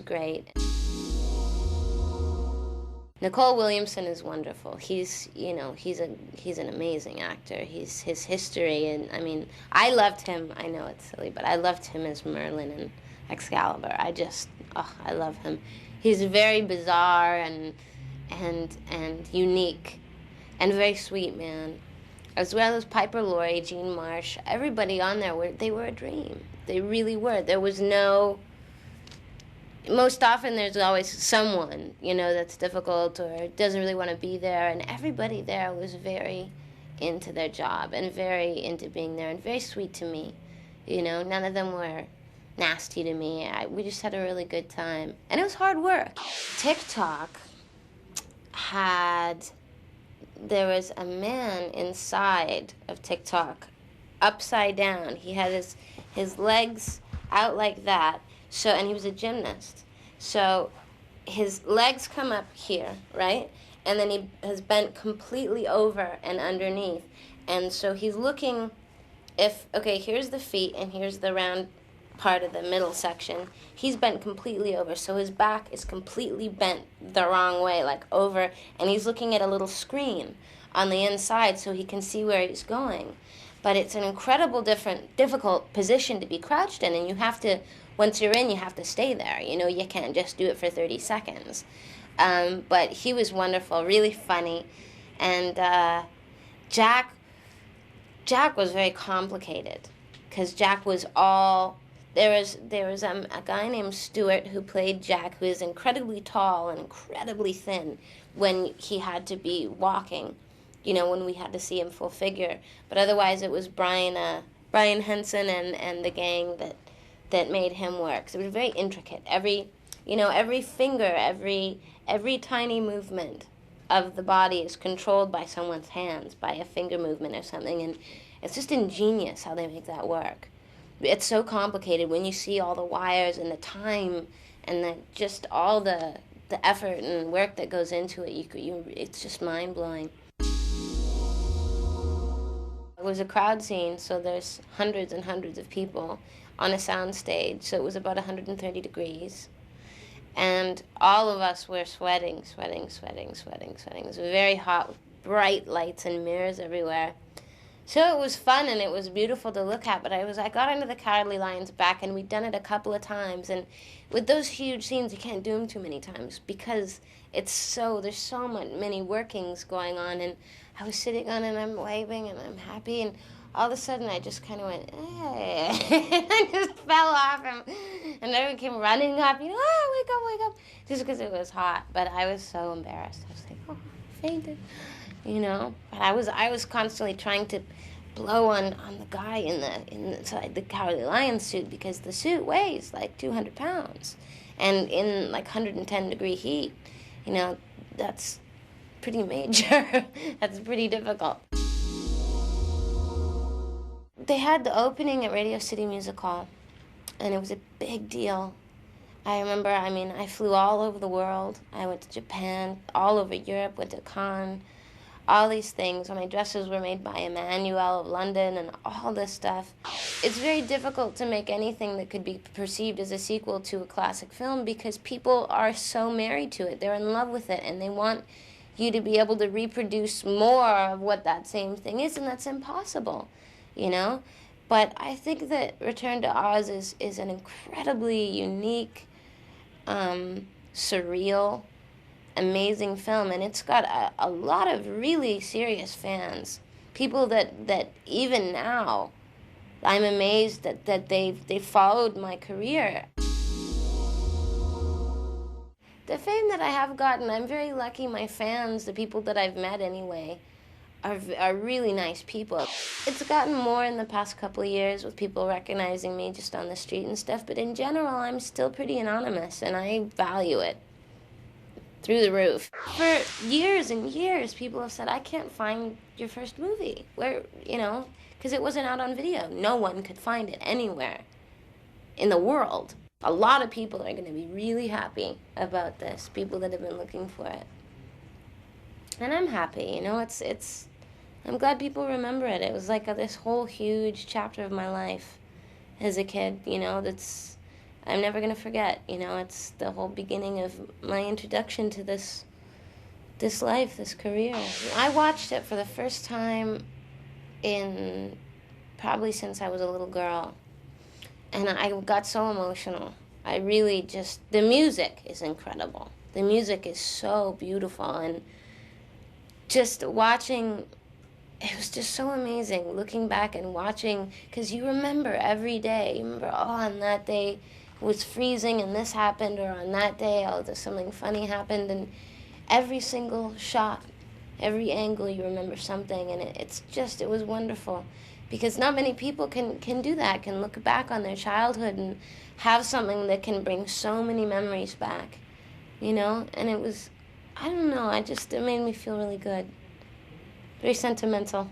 Great. Nicole Williamson is wonderful. He's, he's an amazing actor. His history, and I mean, I loved him. I know it's silly, but I loved him as Merlin in Excalibur. I love him. He's very bizarre and unique, and very sweet man. As well as Piper Laurie, Jean Marsh, everybody on there they were a dream. They really were. There was no. Most often there's always someone, that's difficult or doesn't really want to be there, and everybody there was very into their job and very into being there and very sweet to me. None of them were nasty to me. We just had a really good time, and it was hard work. TikTok there was a man inside of TikTok, upside down. He had his legs out like that. So, and he was a gymnast. So his legs come up here, right? And then he has bent completely over and underneath. And so he's looking, here's the feet and here's the round part of the middle section. He's bent completely over. So his back is completely bent the wrong way, like over. And he's looking at a little screen on the inside so he can see where he's going. But it's an incredible difficult position to be crouched in, and you have to, once you're in, you have to stay there. You can't just do it for 30 seconds. But he was wonderful, really funny. And Jack was very complicated, because Jack was all, there was a guy named Stuart who played Jack, who is incredibly tall and incredibly thin when he had to be walking. When we had to see him full figure. But otherwise it was Brian Henson and the gang that made him work. So it was very intricate. Every finger, every tiny movement of the body is controlled by someone's hands, by a finger movement or something. And it's just ingenious how they make that work. It's so complicated when you see all the wires and the time and just all the effort and work that goes into it. It's just mind-blowing. It was a crowd scene, so there's hundreds and hundreds of people on a sound stage, so it was about 130 degrees. And all of us were sweating. It was very hot, with bright lights and mirrors everywhere. So it was fun and it was beautiful to look at, but I got into the Cowardly Lion's back, and we'd done it a couple of times, and with those huge scenes you can't do them too many times because there's so many workings going on, and I was sitting on it and I'm waving and I'm happy, and all of a sudden I just kind of went, hey, and I just fell off, and everyone came running up, wake up, just because it was hot. But I was so embarrassed. I was like, oh, I fainted, But I was constantly trying to blow on the guy inside the Cowardly Lion suit, because the suit weighs like 200 pounds, and in like 110 degree heat, that's pretty major. That's pretty difficult. They had the opening at Radio City Music Hall, and it was a big deal. I remember, I flew all over the world. I went to Japan, all over Europe, went to Cannes, all these things. My dresses were made by Emmanuel of London and all this stuff. It's very difficult to make anything that could be perceived as a sequel to a classic film, because people are so married to it. They're in love with it, and they want you to be able to reproduce more of what that same thing is, and that's impossible, But I think that Return to Oz is an incredibly unique, surreal, amazing film, and it's got a lot of really serious fans. People that even now, I'm amazed that they've followed my career. The fame that I have gotten, I'm very lucky. My fans, the people that I've met anyway, are really nice people. It's gotten more in the past couple of years with people recognizing me just on the street and stuff, but in general, I'm still pretty anonymous, and I value it through the roof. For years and years, people have said, I can't find your first movie. Where, because it wasn't out on video. No one could find it anywhere in the world. A lot of people are going to be really happy about this, people that have been looking for it. And I'm happy, I'm glad people remember it. It was like this whole huge chapter of my life as a kid, that's I'm never going to forget. You know, it's the whole beginning of my introduction to this life, this career. I watched it for the first time in probably since I was a little girl. And I got so emotional. I really just, the music is incredible. The music is so beautiful. And just watching, it was just so amazing looking back and watching, because you remember every day. You remember, oh, on that day it was freezing and this happened, or on that day, oh, there's something funny happened. And every single shot, every angle, you remember something. And it was wonderful. Because not many people can do that, can look back on their childhood and have something that can bring so many memories back, you know? And it was, I don't know, it made me feel really good. Very sentimental.